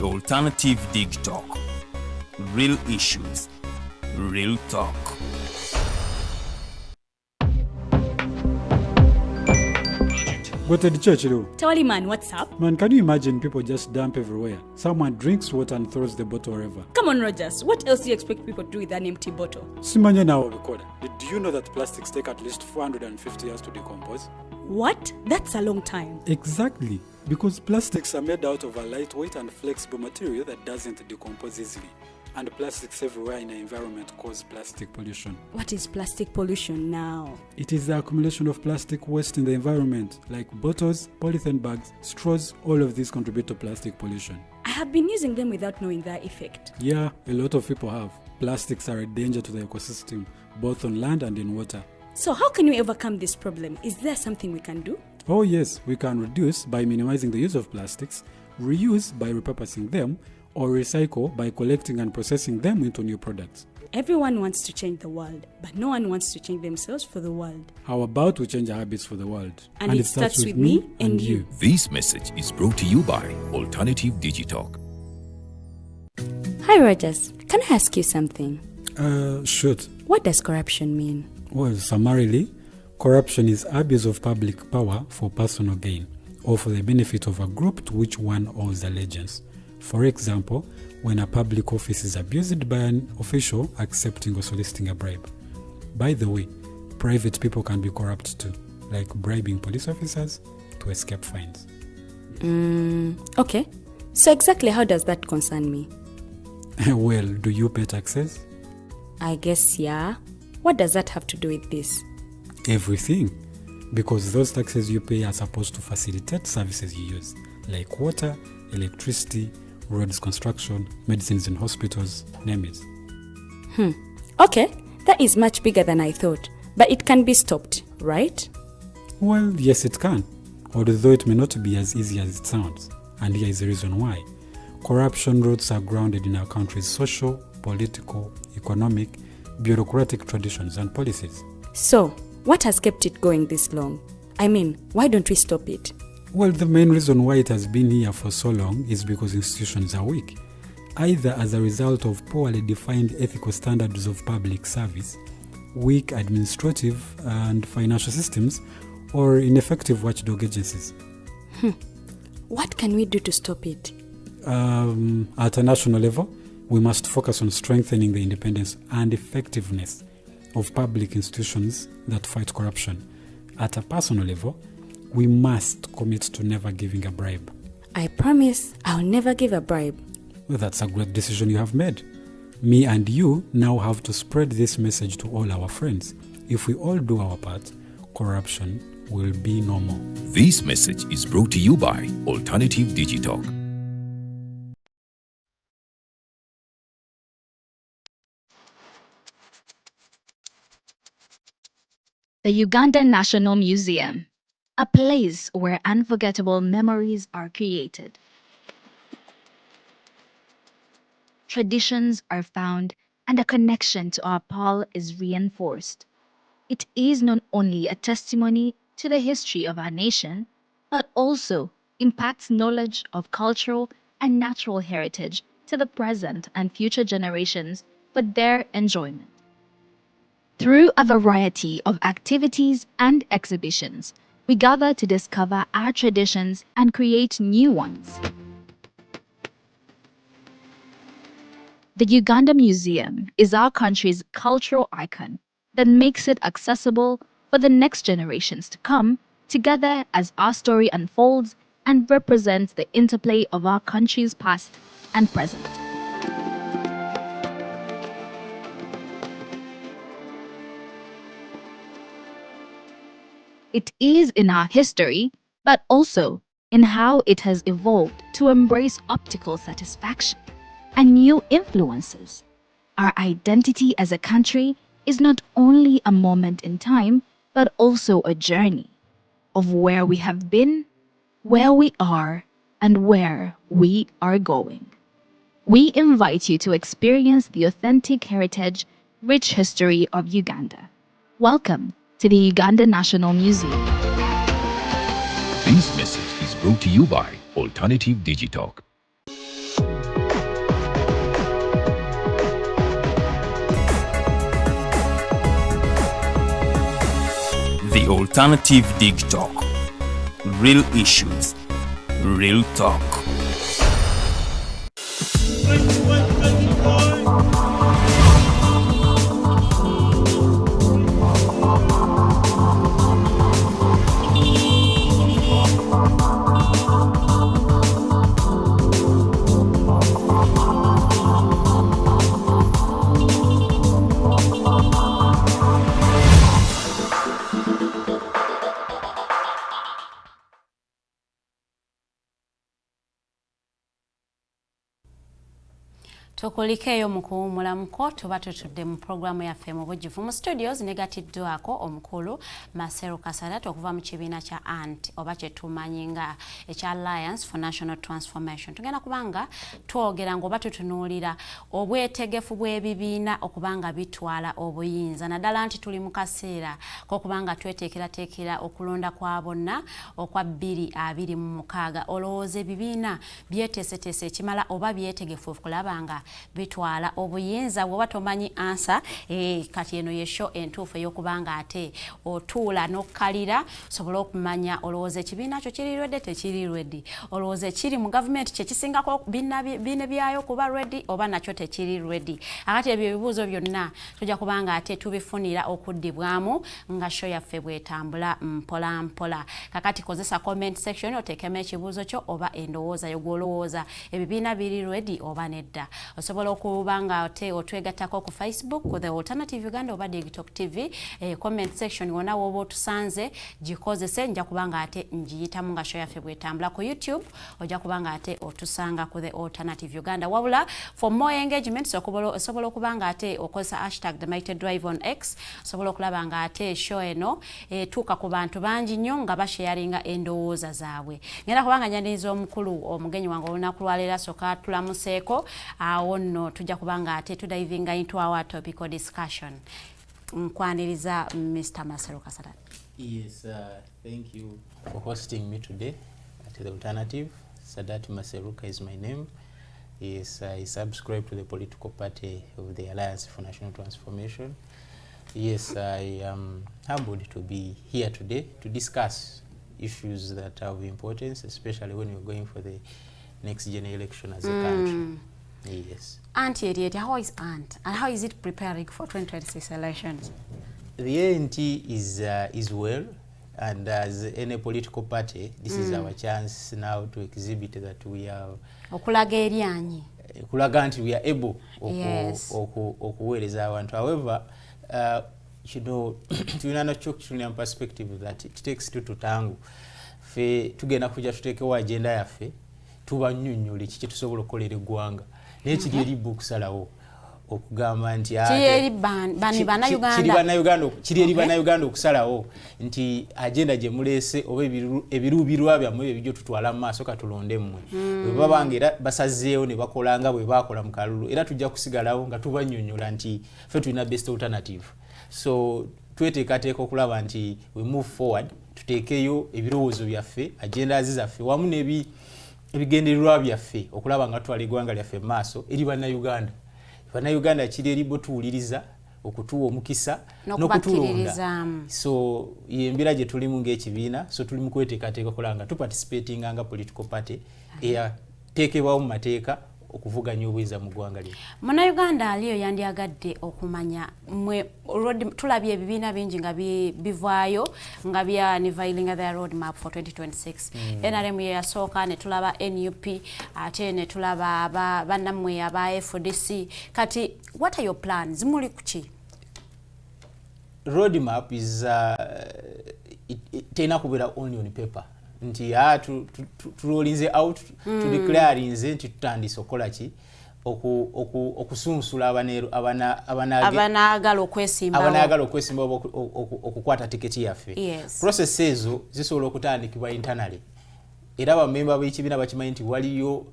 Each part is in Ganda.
Alternative Dig Talk. Real issues, real talk. What at the church, though? Tawali man, what's up? Man, can you imagine people just dump everywhere? Someone drinks water and throws the bottle wherever. Come on, Rogers. What else do you expect people to do with an empty bottle? Simanya now, recorder. Do you know that plastics take at least 450 years to decompose? What? That's a long time. Exactly. Because plastics are made out of a lightweight and flexible material that doesn't decompose easily. And plastics everywhere in the environment cause plastic pollution. What is plastic pollution now? It is the accumulation of plastic waste in the environment, like bottles, polythene bags, straws. All of these contribute to plastic pollution. I have been using them without knowing their effect. Yeah, a lot of people have. Plastics are a danger to the ecosystem, both on land and in water. So how can we overcome this problem? Is there something we can do? Oh yes, we can reduce by minimizing the use of plastics, reuse by repurposing them, or recycle by collecting and processing them into new products. Everyone wants to change the world, but no one wants to change themselves for the world. How about we change our habits for the world? And it starts with me and you. This message is brought to you by Alternative Digitalk. Hi Rogers, can I ask you something? Shoot. What does corruption mean? Well, summarily, corruption is abuse of public power for personal gain or for the benefit of a group to which one owes allegiance. For example, when a public office is abused by an official accepting or soliciting a bribe. By the way, private people can be corrupt too, like bribing police officers to escape fines. Okay. So exactly how does that concern me? Well, do you pay taxes? I guess yeah. What does that have to do with this? Everything. Because those taxes you pay are supposed to facilitate services you use, like water, electricity, roads construction, medicines in hospitals, name it. Okay, that is much bigger than I thought. But it can be stopped, right? Well, yes it can, although it may not be as easy as it sounds. And here is the reason why. Corruption roots are grounded in our country's social, political, economic, bureaucratic traditions and policies. So, what has kept it going this long? I mean, why don't we stop it? Well, the main reason why it has been here for so long is because institutions are weak, either as a result of poorly defined ethical standards of public service, weak administrative and financial systems, or ineffective watchdog agencies. What can we do to stop it? At a national level, we must focus on strengthening the independence and effectiveness of public institutions that fight corruption. At a personal level, we must commit to never giving a bribe. I promise I'll never give a bribe. Well, that's a great decision you have made. Me and you now have to spread this message to all our friends. If we all do our part, corruption will be no more. This message is brought to you by Alternative Digitalk. The Ugandan National Museum, a place where unforgettable memories are created. Traditions are found and a connection to our Pearl is reinforced. It is not only a testimony to the history of our nation, but also impacts knowledge of cultural and natural heritage to the present and future generations for their enjoyment. Through a variety of activities and exhibitions, we gather to discover our traditions and create new ones. The Uganda Museum is our country's cultural icon that makes it accessible for the next generations to come together as our story unfolds and represents the interplay of our country's past and present. It is in our history, but also in how it has evolved to embrace optical satisfaction and new influences. Our identity as a country is not only a moment in time, but also a journey of where we have been, where we are, and where we are going. We invite you to experience the authentic heritage, rich history of Uganda. Welcome to the Uganda National Museum. This message is brought to you by Alternative Digitalk. The Alternative Dig Talk. Real issues, real talk. Tukulikeyo mu kuwumulamuko tuba tutudde mu programu yaffe mu bujjuvu mu studios negatiddwako omukulu Maseruka Sadat okuva mu kibiina kya ANT oba kye tumanyi nga ekya Alliance for National Transformation. Tugenda kubanga twogera ngoba tutunuulira obwetegefu bw'ebibiina okubanga bitwala obuyinza naddala nti tuli mu kaseera k'okubanga tweteekerateekera okulonda kwa bonna okwa 2026. Olowooza ebibiina byeteeseteese ekimala oba byetegefu okulabanga bitwala obuyinza bwoba tomanyi ansa kati eno yesho entuufu ey'okubanga ate otuula n'okkalira sobola okumanya olowooza ekibiina kyo kiri ready tekiri ready, olowooza ekiri mu gavumenti kye kisingako biine byayo kuba ready oba nakyo tekiri ready. Akati ebyo ebibuuzo byonna tujja kubanga ate tubifunira okuddibwamu nga show yaffe bwetambula mpola mpola. Kakati kozesa comment section oteekemu ekibuuzo kyo oba endowooza y'ogwolowooza ebibiina biri ready oba nedda. Osobola okubanga otwegattako ku Facebook ku The Alternative Uganda oba TikTok TV comment section wona woba otusanze gikozese nja kubanga ate njiyitamu nga show yaffe bwetambula. Ku YouTube ojja kubanga ate otusanga ku The Alternative Uganda. Wabula for more engagement osobola okubanga ate okozesa hashtag The Mighty Drive on X osobola okulaba nga ate show eno etuuka ku bantu bangi nnyo nga basharinga endowooza zaabwe. Ngenda kubanga nyaniriza omukulu omugenyi wange olunaku lwaleero soka tulamuseeko awo nno tujja kubanga ate tudivinga into our topical discussion. Nkwaniriza Mr. Maseruka Sadat. Yes, thank you for hosting me today at The Alternative. Sadat Maseruka is my name. Yes, I subscribe to the political party of the Alliance for National Transformation. Yes, I am humbled to be here today to discuss issues that are of importance, especially when we're going for the next general election as a country. Yes. ANT, how is ANT and how is it preparing for 2026 elections? The ANT is well, and as any political party, this is our chance now to exhibit that we are kulaga nti we are able okuweereza abantu. However, you know, tulina no perspective that it takes two to tango. Fe tugenda kujja tuteekewo agenda yaffe tubanyunyule kiki tusobola okukolera eggwanga n'ekiri eri okusalawo okugamba nti kiri eri bannayuganda okusalawo nti agenda gye muleese oba ebiruubirwa byammwe ebyo tutwala mu maaso katulonde mmwe bwe babanga era basazeewo ne bakolanga bwe baakola mu kalulu era tujja kusigalawo nga tubanyonyola nti ffe tulina best alternative. So tweteekateeka okulaba nti we move forward tuteekeyo ebirowoozo byaffe agenda zaffe wamu ebigendererwa byaffe okulaba nga twala eggwanga lyaffe mu maaso eri bannayuganda. Bannayuganda kiri eri bo tuwuliriza okutuwa omukisa n'okutulonda. So yembira gye tulimu ng'ekibiina, so tuli mu kweteekateeka okulaba nga tuparticipatinga nga political party eyateekebwawo mu mateeka okuvuganya obuyinza mu ggwanga lye. Munnayuganda aliyo yandyagadde okumanya tulabye ebibiina bingi nga bivaayo nga bya unveiling the road map for 2026. NRM yasooka ne tulaba NUP ate ne tulaba bannammwe aba FDC. Kati what are your plans? Muli kuki? Road map is tena kubeera only on paper. Nti turolinze out to declarinze nti tutandise okola ki okusunsula abanagala okwesimba okukwata tiketi yaffe. Process ezo zisobola okutandikibwa internally era bamemba b'ekibiina bakimanyi nti waliyo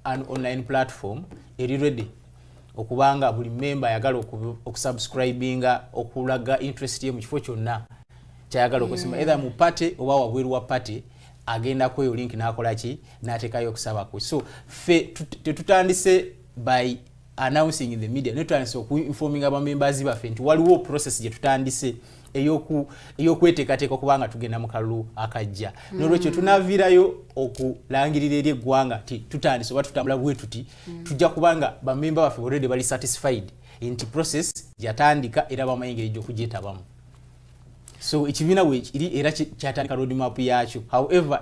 an online platform eri ready okubanga buli member ayagala okusubscribinga okulaga interest ye mu kifo kyonna kyayagala okusimba either mu party oba wabweru wa party agenda kweyo link nakola ki nateekayo okusaba kwe. So fe tetutandise by announcing in the media, netutandise informing aba members baffe nti waliwo process gye tutandise eyokweteekateeka okubanga tugenda mu kalulu akajja n'olwekyo tunaviirayo okulangirira eri eggwanga ti tutandise oba tutambula bwe tuti tujja kubanga bamemba baffe already bali satisfied nti process yatandika era bamanyi engeri gy'okugyetabamu. So ekibiina weekiri era kyatandika roadmap yakyo. However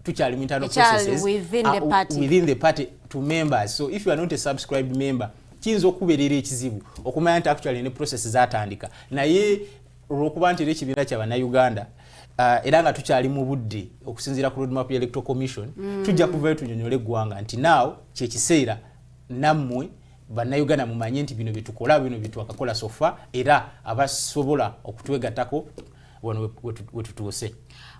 tukyali internal processes within the party to members. So if you are not a subscribed member, kiyinza okubeerera ekizibu okumanya nti actually ne process zatandika. Naye olw'okuba nti ekibiina ky'Abannayuganda era nga tukyali mu budde okusinziira ku roadmap ya Electoral Commission, tujja kuvayo tunyonyole eggwanga nti now kyekiseera nammwe Bannayuganda mumanye nti bino byetukola bino byetwakakola sofa era abasobola okutwegattako wano wetutuuse.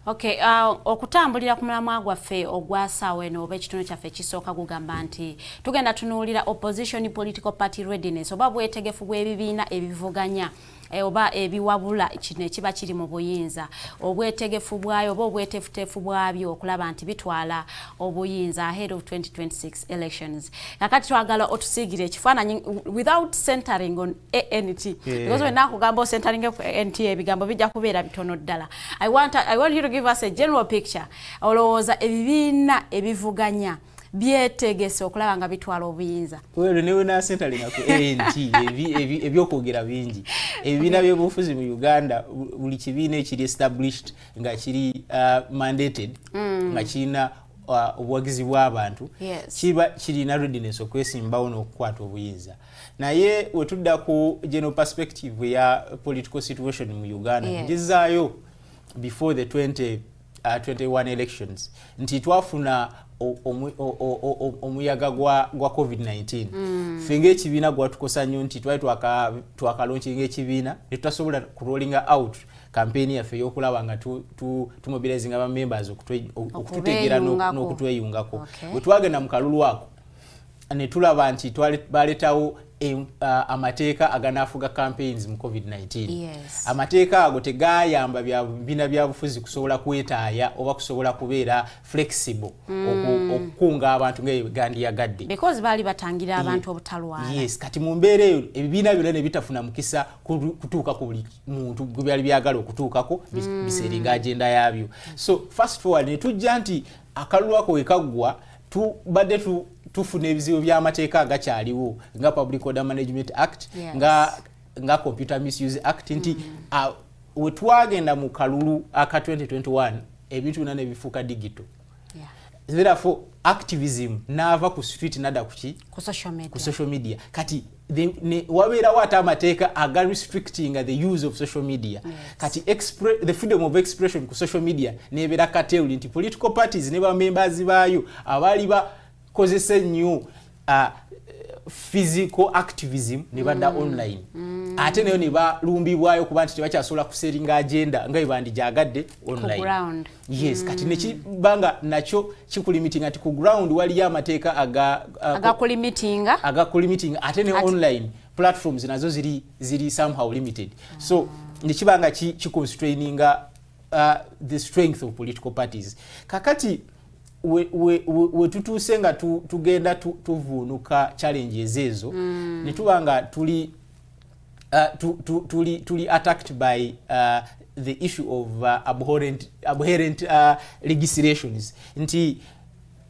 Okay, okutambulira ku mulamwa gwaffe ogwasaawa eno oba ekitundu kyaffe ekisooka gugamba nti tugenda tunuulira opposition political party readiness oba bwetegefu bw'ebibiina ebivuganya oba ebiwabula kino ekiba kiri mu buyinza, obwetegefu bwayo oba obwetefutefu bwabyo okulaba nti bitwala obuyinza ahead of 2026 elections. Kakati twagala otusiigire ekifaananyi without centering on ANT. Because when nakugamba centering on ANT ebigambo bijja kubeera bitono ddala. I want you to give us a general picture. Olowooza ebibiina ebivuganya byetegese okulaba nga bitwala obuyinza. Well, newe na centering ku ANT ebyokwogera bingi. Ebibiina by'obufuzi mu Uganda buli kibiina ekiri established nga kiri mandated nga kirina obuwagizi bw'abantu kiba kirina readiness okwesimbawo n'okukwata obuyinza. Naye wetudda ku general perspective ya political situation mu Uganda ngezaayo before the 2021 elections nti twafuna omuyaga gwa COVID-19. Fenge ekibiina gwatukosa nnyo nti twali twakalaunchinga ekibiina ne tutasobola kurollinga out campaign yaffe y'okulaba nga tumobilizing aba members okututegeera n'okutweyungako. Bwe twagenda mu kalulu ako ne tulaba nti baletawo amateeka aganaafuga campaigns mu COVID-19. Amateeka ago tegayamba bibiina byabufuzi kusobola kwetaaya oba kusobola kubeera flexible okukunga abantu ng'egandiyagadde. Because baali batangira abantu obutalwala. Yes, kati mu mbeera eyo ebibiina byonna ne bitafuna mukisa kutuuka ku buli muntu gwe byali byagala okutuukako biseringa agenda yaabyo. So fast forward ne tujja nti akalulu ako wekaggwa tubadde tufuna ebizibu by'amateeka agakyaliwo nga Public Order Management Act nga Computer Misuse Act nti wetwagenda mu kalulu aka 2021 ebintu byonna ne bifuuka digital. Therefore activism naava ku street nada ku social media. Kati wabeerawo ate amateeka aga restricting the use of social media. Kati the freedom of expression ku social media nebeera kateuli nti political parties ne ba members baayo abali bakozesa nnyo physical activism ne badda online. Ate nayo ne balumbibwayo kuba nti tebakyasobola kuseringa agenda nga ebandijaagadde online. Yes, kati nekibanga nakyo kikulimitinga nti ku ground waliyo amateeka agakulimitinga ate ne online platforms nazo ziri somehow limited. So nekibanga kiconstraininga the strength of political parties. Kakati we tutuuse nga tugenda tuvuunuka challenges ezo ne tubanga tuli attacked by the issue of abhorrent legislations. Nti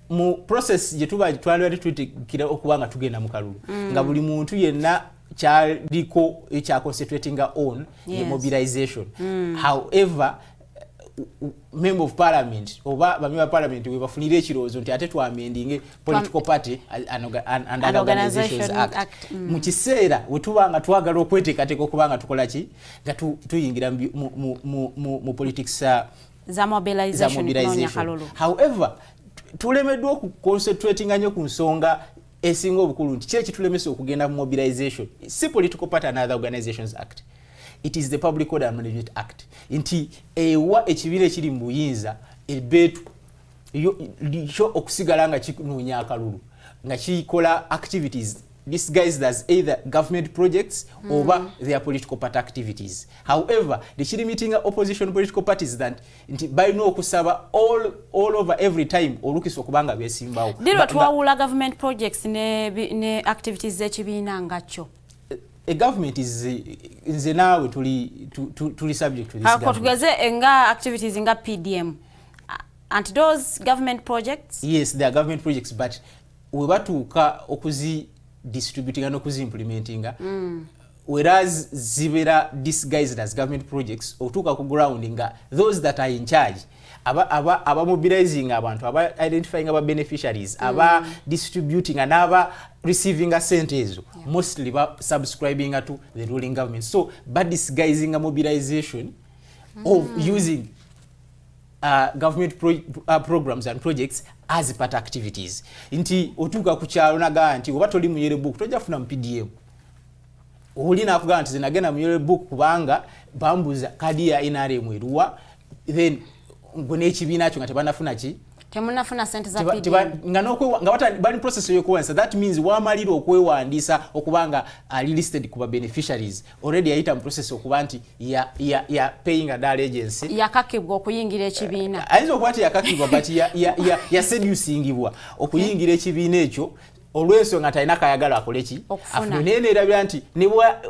mu process je twali tutekira okubanga tugenda mu kalulu nga buli muntu yenna kyaliko ekya concentrating on the mobilization. However, member of parliament oba bamember parliament we bafunire ekiroozo nti ate twamendinge political party and organizations act. Mu kiseera wetubanga twagala okweteekateeka okubanga tukola ki nga tuyingira mu politics za mobilization. However, tulemeddwa okuconcentrating nnyo ku nsonga esinga obukulu nti kye kitulemesa okugenda mu mobilization. Si political party and other organizations act. It is the Public Order Management Act. Nti ewa ekibiina ekiri mu buyinza ebeetu licho okusigala nga kinoonya akalulu nga kikola activities. These guys does either government projects or their political party activities. However, the chiri meeting opposition political parties that by no kusaba all over every time olukisa okubanga besimbawo. Diro twawula government projects ne activities zekibiina ngacho. a government is nze naawe tuli subject to this government. Tugeze nga activities nga PDM. And those government projects? Yes, they are government projects, but we batuuka okuzi distributing and okuzi implementing. Whereas zibera disguised as government projects, otuuka ku ground nga those that are in charge, aba mobilizing abantu, aba identifying aba beneficiaries, aba distributing and aba receiving a sente mostly ba subscribing to the ruling government. So, but disguising a mobilization of using government programs and projects as part activities. Inti otuka kuchalo naga nti oba toli muyere book tojafuna PDM. Olina kuga nti zinagenda muyere book kubanga bambuza kadi ya NRM eruwa, then ngone ekibiina kyo nga tebanafuna ki temunafuna sente za PDM nga wata bani process yokuwansa. That means wamaliro okwewandiisa okubanga ali listed kuba beneficiaries already yaita mu process okuba nti ya paying a dal agency yakakibwa okuyingira ekibiina ayinza okuba nti yakakibwa but ya seducingibwa okuyingira ekibiina ekyo olw'ensonga talina kayagala akoleki afune nerabira nti nebwa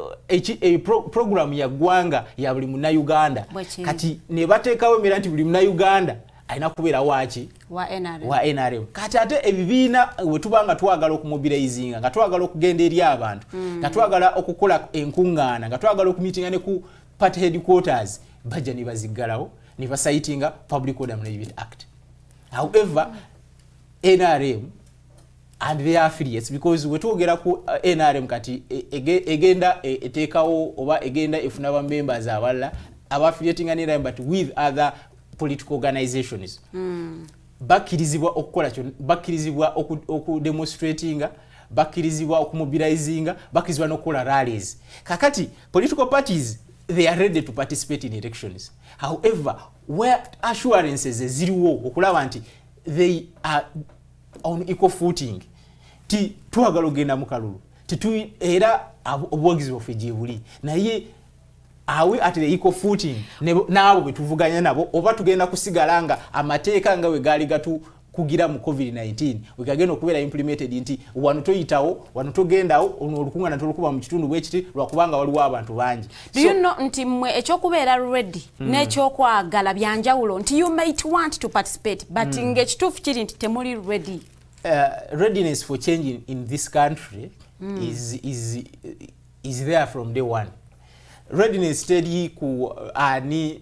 program ya ggwanga ya buli munnauganda kati ne bateekawo emera nti buli munnauganda alina kubeera waki wa NRM. Kati ate ebibiina we tubanga twagala okumobilizinga nga twagala okugenda eri abantu nga twagala okukola enkuŋŋaana nga twagala okumitinga ne ku party headquarters bajja ne baziggalawo ne basaitinga Public Order Management Act. However, NRM and their affiliates, because we twogera ku NRM kati egenda eteekawo oba egenda efuna ba members abalala aba-affiliating NRM but with other political organizations. Bakirizibwa okukola kyo, bakirizibwa okudemonstratinga, bakirizibwa okumobilizinga, bakirizibwa n'okukola rallies. Kakati political parties, they are ready to participate in elections. However, where assurances ziriwo okulaba nti they are on equal footing, ti twagala ogenda mu kalulu, era obuwagizi bwaffe gye buli, naye awe at the equal footing nabo betuvuganya nabo oba tugenda kusigala nga amateeka nga we gali gatu kugira mu COVID-19 wekagenda okubeera implemented nti wano toyitawo wano togendawo ono olukunga tolukuba mu kitundu bwekiti lwakubanga waliwo abantu bangi. Do you know nti mwe ekyokubeera ready n'ekyokwagala byanjawulo nti you might want to participate but ng'ekituufu kiri nti temuli ready. Readiness for change in this country is there from day one. Readiness teri ku ani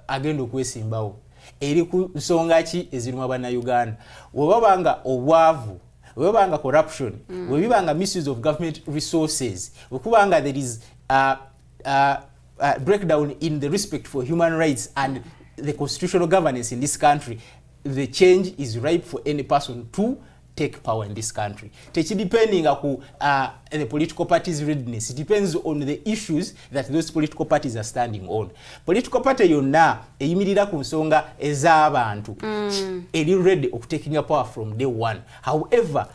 agenda okwesimbawo eri ku nsonga ki eziruma bannayuganda. Webabanga obwavu, webabanga corruption, webibanga misuse of government resources, wekubanga there is breakdown in the respect for human rights and the constitutional governance in this country, the change is ripe for any person to take power in this country. Techi depending on the political parties' readiness. It depends on the issues that those political parties are standing on. Political party yonna eyimirira ku nsonga ez'abantu eri ready of taking a power from day one. However,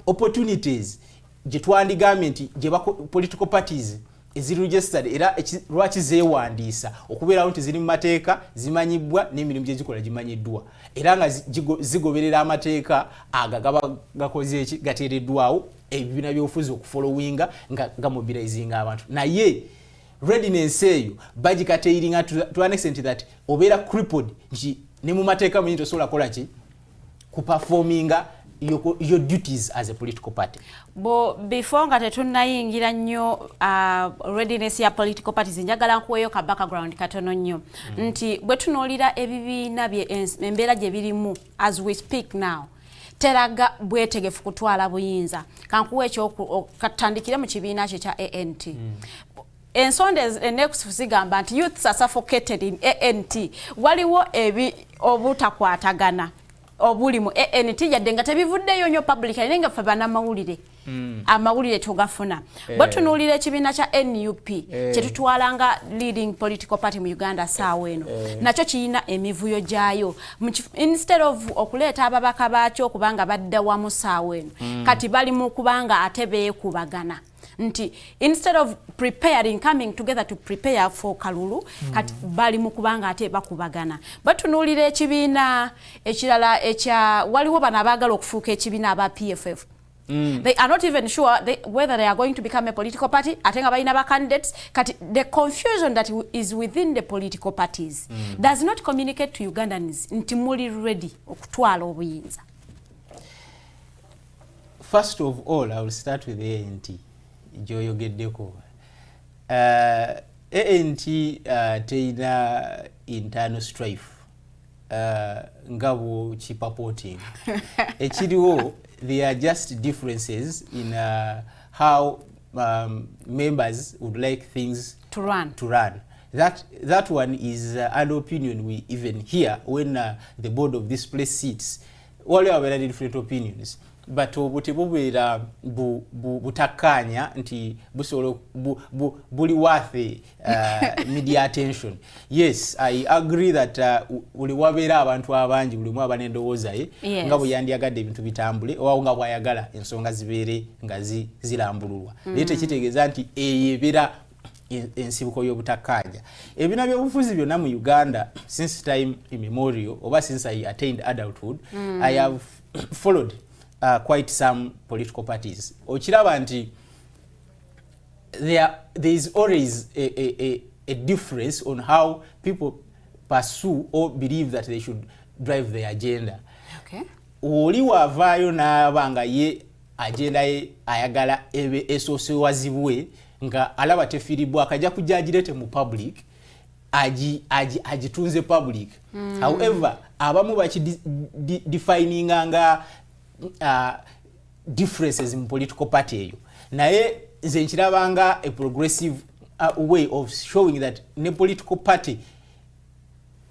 opportunities gye twandigambye nti gye political parties eziregistered era lwaki zeewandiisa okubeerawo nti ziri mu mateeka zimanyibwa n'emirimu gye gikola gimanyiddwa era nga zigoberera amateeka aga gaba gakoze eki gateereddwawo ebibiina by'obufuzi okufollowinga nga gamobilizinga abantu. Naye readiness eyo bagikateeringa to an extent that obeera crippled nti ne mu mateeka menyi tosobola kola ki kuperforminga your duties as a political party. Before nga tetunnayingira nnyo readiness ya political parties njagala nkuweeyo ka background katono nnyo nti bwe tunoolira ebibiina embeera gye birimu as we speak now teraga bwetegefu kutwala buyinza. Kankuwa ekyo katandikire mu kibiina kye kya ANT. Ensonda enekusifu zigamba nti youths are suffocated in ANT. Waliwo obutakwatagana obuli mu ANT yadde nga tebivuddeyo nnyo public nenga ffe bannamawulire amawulire tugafuna. Bwe tunuulira ekibiina kya NUP kye tutwalanga leading political party mu Uganda saawa eno nakyo kirina emivuyo gyayo instead of okuleeta ababaka baakyo okubanga badda wamu saawa eno kati bali mu kubanga ate beekubagana nti instead of coming together to prepare for kalulu kati bali mu kubanga ate bakubagana. Batunuulira ekibiina ekirala ekya waliwo bano abaagala okufuuka ekibiina aba PFF They are not even sure whether they are going to become a political party. Atenga balina ba candidates. The confusion that is within the political parties does not communicate to Ugandans nti muli ready okutwala obuyinza. First of all, I will start with ANT. Gyoyogeddeko. ANT teina internal strife. Ngabo chipapoting. Ekiriwo, there are just differences in how members would like things to run. That one is an opinion we even hear when the board of this place sits. All have very different opinions. But butebubera butakanya nti busolo buli worth media attention. Yes, I agree that uli wabera abantu abangi buli mwa banendowooza nga bwe yandiyagadde ebintu bitambule oba nga bwayagala ensonga zibeere nga zirambululwa. Lete kitegeeza nti eyebera ensibuko y'obutakanya. Ebina by'obufuzi byonna mu Uganda since time immemorial oba since I attained adulthood, I have followed quite some political parties. Ochiraba nti there is always a difference on how people pursue or believe that they should drive their agenda. Okay. Oli wavaayo n'abanga ye agenda ye ayagala ebe esosewazibwe nga alaba tefiribwa akajja kujagirete mu public agitunze public. However, abamu defining nga differences in political party eyo. Naye nze nkirabanga a progressive way of showing that ne political party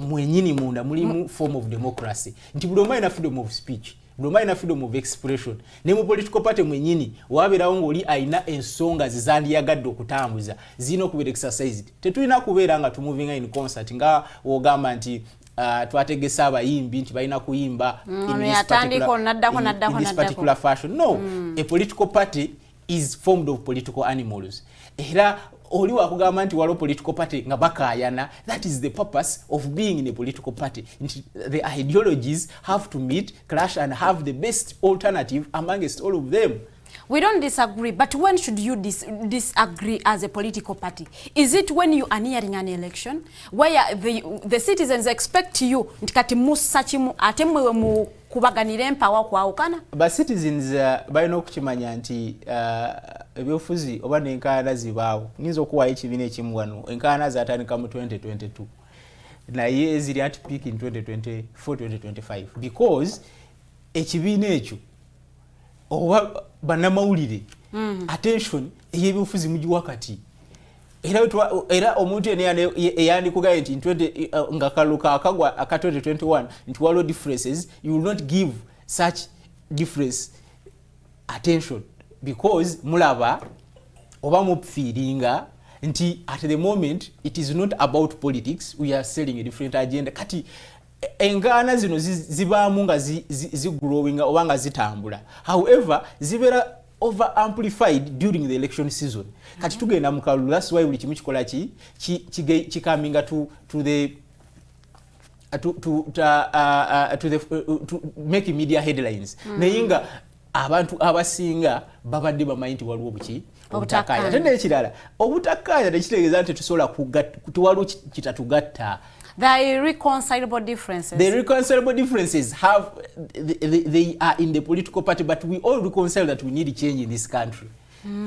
mwenyini munda mulimu form of democracy. Nti buli omu alina freedom of speech, buli omu alina freedom of expression. Ne mu political party mwenyini wabeerawo ng'oli alina ensonga zizandiyagadde okutambuza zirina okubeera exercised. Tetulina kubeera nga tumuvinga in concert nga wogamba nti twategesa abayimbi nti balina kuyimba in this particular fashion. No, a political party is formed of political animals. Era oli wakugamba nti waliwo political party nga bakayana, that is the purpose of being in a political party. The ideologies have to meet, clash and have the best alternative amongst all of them. We don't disagree, but when should you disagree as a political party? Is it when you are nearing an election where the citizens expect you ntikati musachimu atemwe mu kubaganira empower kwawukana? But citizens balina okukimanya nti ebyofuzi oba n'enkaayana zibaawo. Nyinza okuwaayo ekibiina ekimu wano enkaayana zatandika mu 2022 naye ziri at peak in 2024-2025 because ekibiina ekyo oba banamawulire attention ey'ebyobufuzi mugiwa kati era omuntu eyandikugaye nti nga kaluka akagwa aka 2021 nti waliwo differences, you will not give such difference attention because mulaba oba mufiiringa nti at the moment it is not about politics, we are selling a different agenda. Kati engana zino zibaamu nga zigrowing oba nga zitambula. However, zibeera over amplified during the election season. Kati tugenda mu kalulu, that's why buli kimu kikola kikaminga to make media headlines. Naye nga abantu abasinga babadde bamanyi nti waliwo buki obutakkaanya. Ate n'ekirala obutakkaanya tekitegeeza nti tusobola waliwo kitatugatta. The irreconcilable differences. The irreconcilable differences have they are in the political party, but we all reconcile that we need change in this country.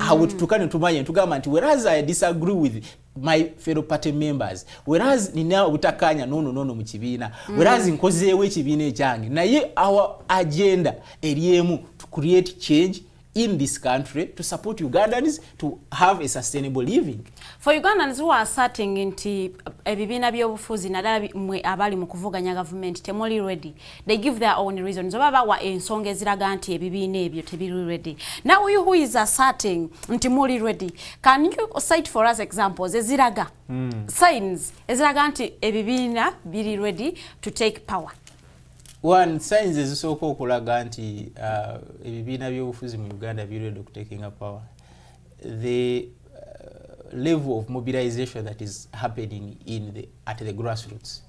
How tukane tumanye tugamba nti whereas I disagree with my fellow party members, whereas nina utakanya no mu kibiina, whereas nkozeewo ekibiina ekyange, naye our agenda eriemu to create change in this country to support Ugandans to have a sustainable living. For Ugandans who are asserting nti ebibiina by'obufuzi naddala mwe abali mu kuvuganya government temuli ready, they give their own reasons. Oba bawa ensonga eziraga nti ebibiina ebyo tebiri ready. Now you who is asserting nti muli ready, can you cite for us examples eziraga signs eziraga nti ebibiina biri ready to take power? One, signs ezisooka okulaga nti ebibiina by'obufuzi mu Uganda biri ready to taking up power. The level of mobilization that is happening at the grassroots.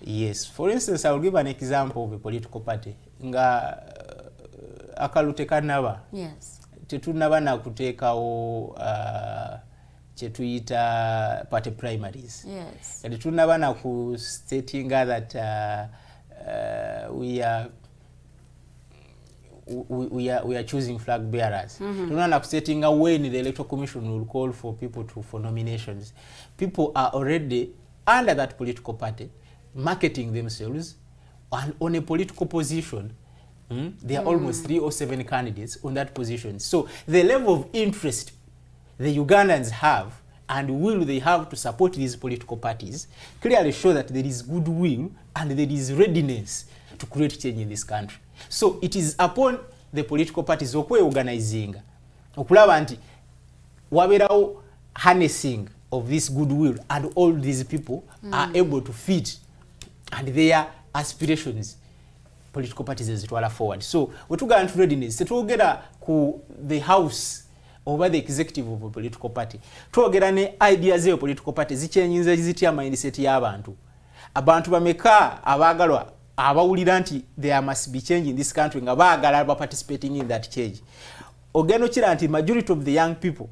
Yes, for instance, I will give an example of a political party. Nga akalute kanaba. Yes. Tetunaba na kuteekawo chetuyita party primaries. Yes. Tetunaba na ku stating that we are choosing flag bearers. Tunaba na ku stating when the electoral commission will call for people for nominations. People are already under that political party marketing themselves on a political position. There are almost 3 or 7 candidates on that position. So the level of interest the Ugandans have and will they have to support these political parties clearly show that there is goodwill and there is readiness to create change in this country. So it is upon the political parties okweorganizing okulaba nti waberawo harnessing of this goodwill and all these people are able to fit and their aspirations political parties ezitwala forward. So wetuga nti readiness tetwogera ku the house over the executive of a political party, twogera ne ideas of political party zichenyiza zitya mindset y'abantu. Abantu bameka abagalwa abawulira nti there must be change in this country nga baagala participating in that change. Ogeno kira nti majority of the young people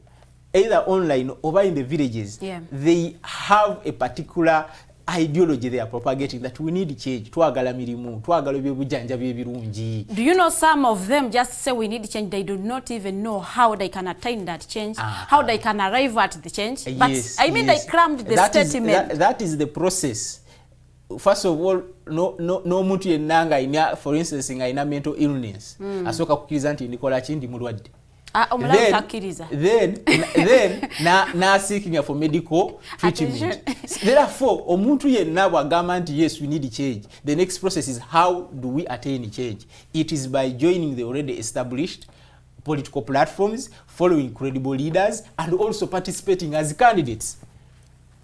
either online or in the villages, they have a particular ideology they are propagating that we need change. Twagala mirimu, twagala byobujanja byebirungi. Do you know some of them just say we need change, they do not even know how they can attain that change, how they can arrive at the change. But Yes, I mean, yes. they crammed the statement. That is the process. First of all, no muntu yenanga ina, for instance, ina mental illness. Asoka kukiriza nti ndikola chindi mulwadde. Then na seeking for medical treatment. Therefore, omuntu yenna bwagamba nti yes, we need change. The next process is how do we attain change? It is by joining the already established political platforms, following credible leaders, and also participating as candidates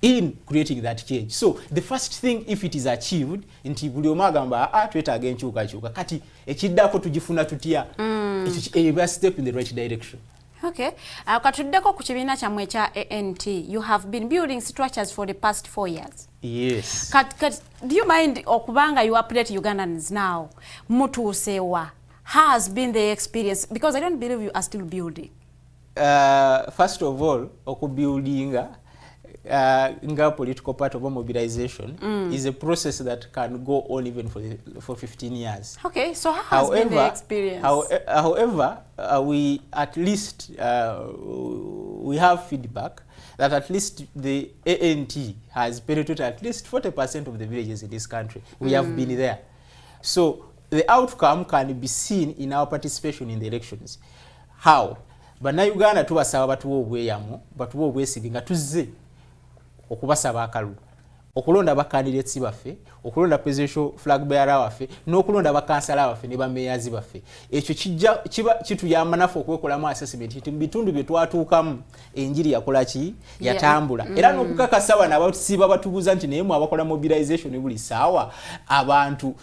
in creating that change. So the first thing, if it is achieved, nti buli omagamba twetaaga enkyukakyuka kati ekiddako tugifuna tutya, a step in the right direction. Okay. Katuddeko ku kibiina kyammwe ekya ANT, you have been building structures for the past 4 years. Yes. Do you mind okubanga you update Ugandans now? Mutuusewa. How has been the experience? Because I don't believe you are still building. First of all, okubuildinga nga political part of mobilization is a process that can go on even for 15 years. Okay, so how has been the experience? However, we at least we have feedback that at least the ANT has penetrated at least 40% of the villages in this country. We have been there. So the outcome can be seen in our participation in the elections. How? Bannayuganda tubasaba batuwa obweyamo, batuwa obwesige nga tuzze okubasaba akalulu, okulonda bakandidates baffe, okulonda presidential flag bearer waffe, n'okulonda bakansala baffe ne bameyazi baffe. Ekyo kiba kituyamba naffe okwekolamu assessment nti mu bitundu bye twatuukamu enjiri yakola ki, yatambula. Era n'okukakasa bano abasiba batubuuza nti naye mu abakola mobilization buli saawa abantu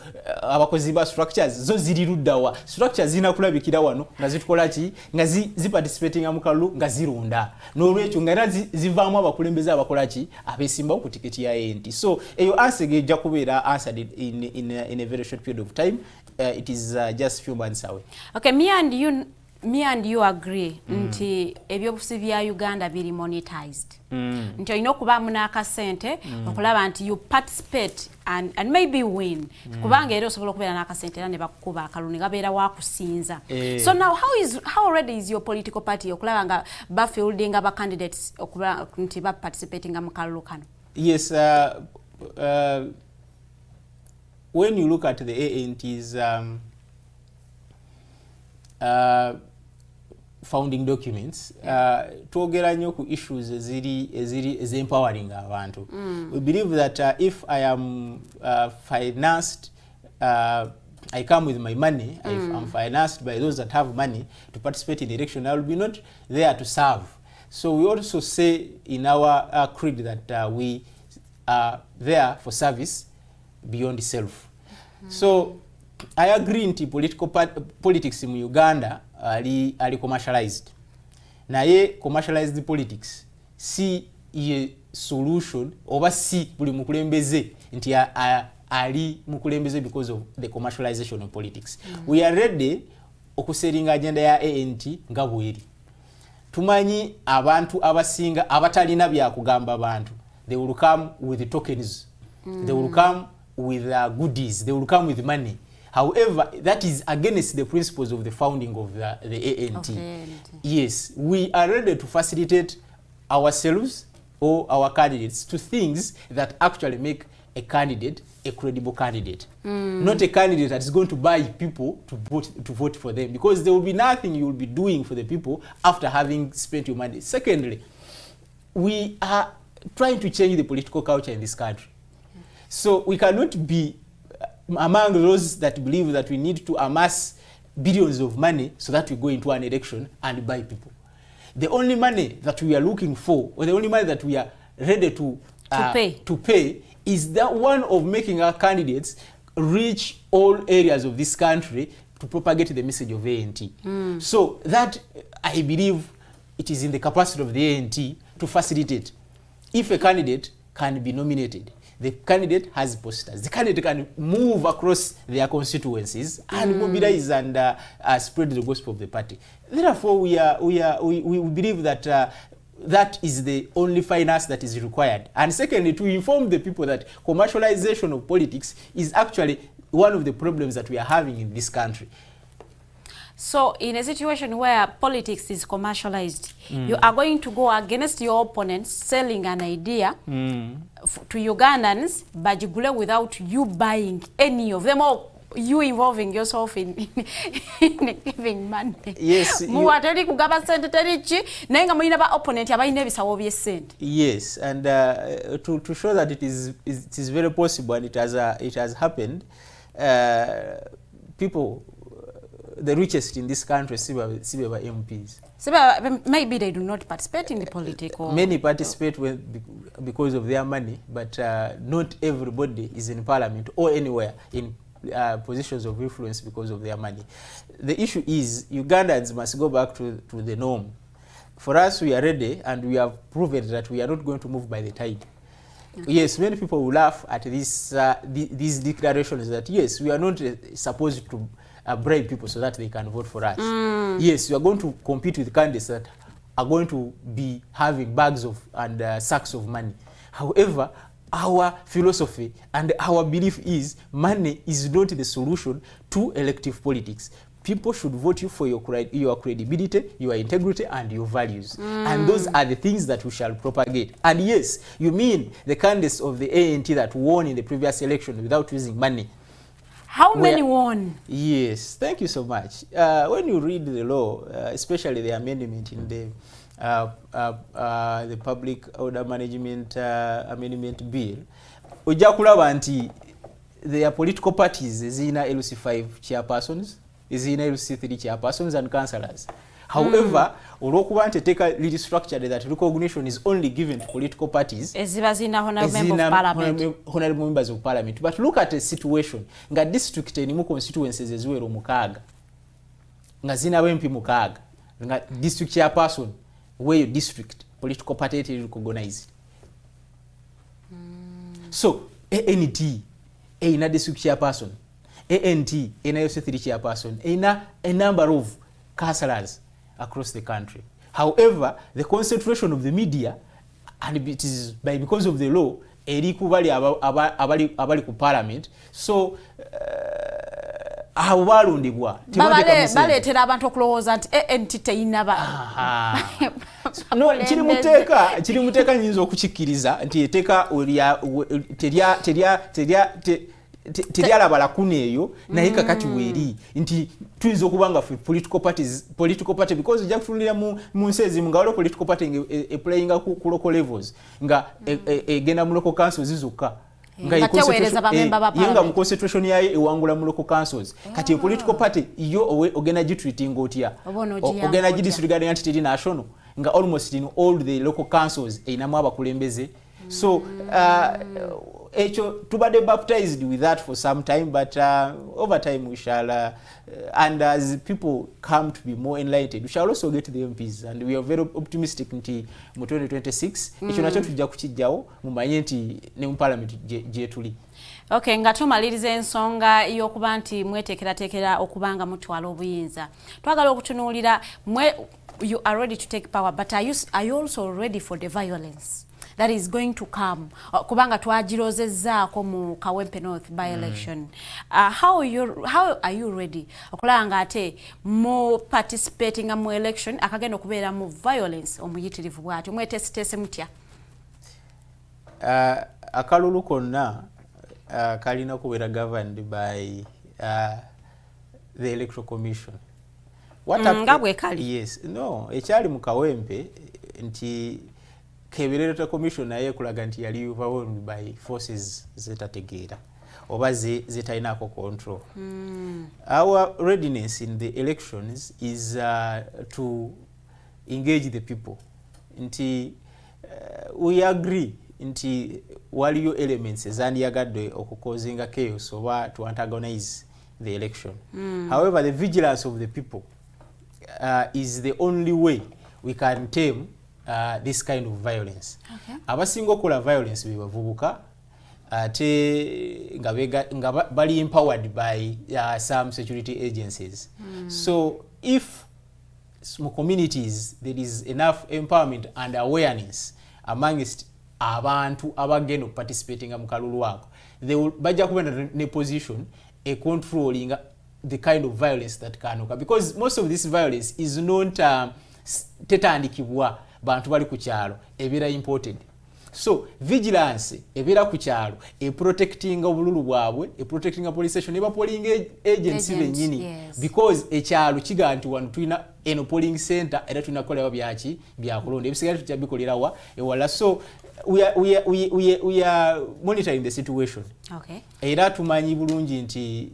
abakozi ba structures zo ziri luddawa. Structures zina kulabikira wano nga zitukola ki, nga ziparticipating mu kalulu nga zironda. N'olwekyo nga era zivaamu abakulembeze abakola ki, abeesimbawo ku tiketi ya ANT. So eyo answer ejja kubeera answered in a very short period of time. It is just few months away. Okay, me and you agree nti ebyobufuzi bya Uganda biri monetized. Nti olina okubaamu n'akasente okulaba nti you participate and maybe win. Kubanga era osobola okubeera n'akasente era ne bakukuba akalulu ne gabeera waakusinza. So now how ready is your political party okulaba nga bafielding aba candidates okuba nti ba participating mu kalulu kano? Yes, when you look at the ANT's founding documents, twogera nnyo ku issues eziri empowering abantu. We believe that if I am financed, I come with my money, I'm financed by those that have money to participate in the election, I will be not there to serve. So we also say in our creed that we are there for service beyond self. So I agree nti politics in Uganda are commercialized. Naye commercialized politics si ye solution oba si buli mukulembeze nti ali mukulembeze because of the commercialization of politics. We are ready okuseringa agenda ya ANT nga bweri. Tumanyi abantu abasinga abatalina bya kugamba abantu. They will come with the tokens. They will come with goodies. They will come with money. However, that is against the principles of the founding of the ANT. Yes, we are ready to facilitate ourselves or our candidates to things that actually make a candidate a credible candidate. Not a candidate that is going to buy people to vote for them, because there will be nothing you will be doing for the people after having spent your money. Secondly, we are trying to change the political culture in this country. So we cannot be among those that believe that we need to amass billions of money so that we go into an election and buy people. The only money that we are looking for, or the only money that we are ready to pay is that one of making our candidates reach all areas of this country to propagate the message of ANT. So that, I believe, it is in the capacity of the ANT to facilitate. If a candidate can be nominated, the candidate has posters. The candidate can move across their constituencies and mobilize and spread the gospel of the party. Therefore, we believe that that is the only finance that is required. And secondly, to inform the people that commercialization of politics is actually one of the problems that we are having in this country. So in a situation where politics is commercialized, you are going to go against your opponents selling an idea to Ugandans, Bajigule, without you buying any of them, or you involving yourself in giving money. Yes. Yes, and to show that it is very possible and it has happened, people, the richest in this country, Sibeba MPs. Maybe they do not participate in the political. Many participate because of their money, but not everybody is in parliament or anywhere in positions of influence because of their money. The issue is Ugandans must go back to the norm. For us, we are ready, and we have proven that we are not going to move by the tide. Yes, many people will laugh at these declarations that yes, we are not supposed to bribe people so that they can vote for us. Yes, we are going to compete with candidates that are going to be having bags of and sacks of money. However, our philosophy and our belief is money is not the solution to elective politics. People should vote you for your credibility, your integrity, and your values. And those are the things that we shall propagate. And yes, you mean the candidates of the ANT that won in the previous election without using money. How many won? Yes, thank you so much. When you read the law, especially the amendment in the Public Order Management Amendment Bill, ojja kulaba nti their political parties zina LC5 chairpersons, zina LC3 chairpersons and councillors. However, olwokuba nti teka really structured that recognition is only given to political parties, honorable members of parliament. But look at a situation nga district enimu constituencies eziwera omukaaga nga zina MP mukaaga nga district chairperson where your district political party is recognized. So ANT ina district chairperson, ANT ina LC3 chairperson, ina a number of councillors across the country. However, the concentration of the media, and it is because of the law, abali ku parliament, so abalondebwa baletera abantu okulowooza nti entity inaba no kiri muteeka nyinza okukikkiriza nti eteeka teryalaba lakuna eyo naye kakati weeri nti tuyinza okuba nga political party because ojja kutunulira mu nsi ezimu nga waliwo political party eplayinga ku local levels nga egenda mu local councils zokka nga mu concentration yayo ewangula mu local councils kati political party yo ogenda gitreatinga otya ogenda gidisregarding nti teri national nga almost in all the local councils einamu abakulembeze. So echo tubade baptized with that for some time, but over time we shall and as people come to be more enlightened, we shall also get the MPs, and we are very optimistic nti mu 2026 echo nacho tujja kukijjawo mumanye nti ne mu parliament je tuli. Okay, nga tumaliriza ensonga y'okuba nti mweteekerateekera okubanga mutwala obuyinza. Twagala okutunuulira you are ready to take power, but are you also ready for the violence that is going to come? Kubanga twagirozezzaako mu Kawempe North by-election. How are you ready? Okulanga ate mu participating mu election akagenda okubeera mu violence omuyitirivu bwatyo. Mwetesitese mutya? Akalulu konna kalina kubeera governed by the Electoral Commission. Yes, no, ekyali mu Kawempe nti Electoral Commission naye kulaga nti yali overwhelmed by forces zetategeera oba zetalinako control. Our readiness in the elections is to engage the people. Nti we agree nti waliyo elements ezandiyagadde okukozinga chaos oba to antagonize the election. However, the vigilance of the people is the only way we can tame this kind of violence. Abasinga okola violence be bavubuka ate nga bali empowered by some security agencies. So if small communities there is enough empowerment and awareness amongst abantu abagenda participating mu kalulu ako, they will bajja kuba ne position a controlling the kind of violence that can occur, because most of this violence is not tetandikibwa bantu bali ku kyalo ebira imported. So vigilance ebira ku kyalo protecting obululu bwabwe, protecting a police station, eba polling agency benyini, yes. Because ekyalo kiga nti wano tulina eno polling center era tulina kola byaki bya kulonda ebisigala tutabikolerawa ewala. So we are monitoring the situation. Okay. Era tumanyi bulungi nti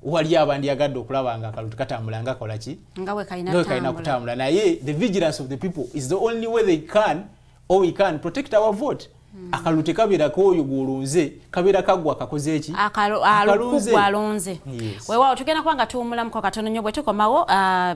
wali abandi yagadde okulaba nga akalutu katambula nga kolaki ngawe kaina kutambula naye the vigilance of the people is the only way they can or we can protect our vote. Akalute kabira ko oyo golunze kabira kagwa kakoze eki alukugwa alonze. Wewa tugenda kwanga tuumulamu kwa katono nyo bwe tukomawo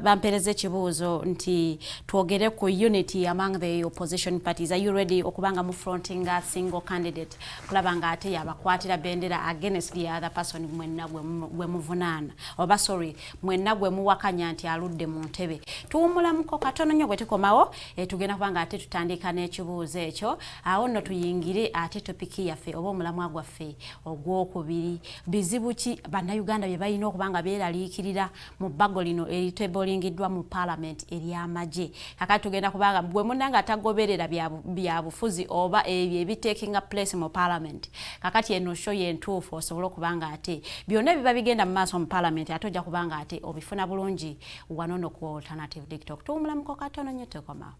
bampereze kibuuzo nti twogere ku unity among the opposition parties. Are you ready okubanga mu fronting a single candidate kulabanga ate yabakwatira bendera against the other person mwenna gwe muvunana oba sorry mwenna gwe muwakanya nti aludde mu ntebe? Tuumulamu kwa katono nyo bwe tukomawo tugenda kwanga ate tutandika n'ekibuuzo ekyo awo no tuyingire ate topiki yaffe oba omulamwa gwaffe ogwokubiri bizibu ki bannayuganda bye balina okubanga beeraliikirira mu bbago lino eriteebolingiddwa mu parliament ery'amagye. Kakati tugenda kubanga gwe munnanga atagoberera bya bufuzi oba ebyo ebitakinga place mu parliament, kakati eno show yentuufu osobola okubanga ate byonna biba bigenda mu maaso mu parliament ate ojja kubanga ate obifuna bulungi wanono ku alternative TikTok. Tuumulamuko katono nnyo tekomawo.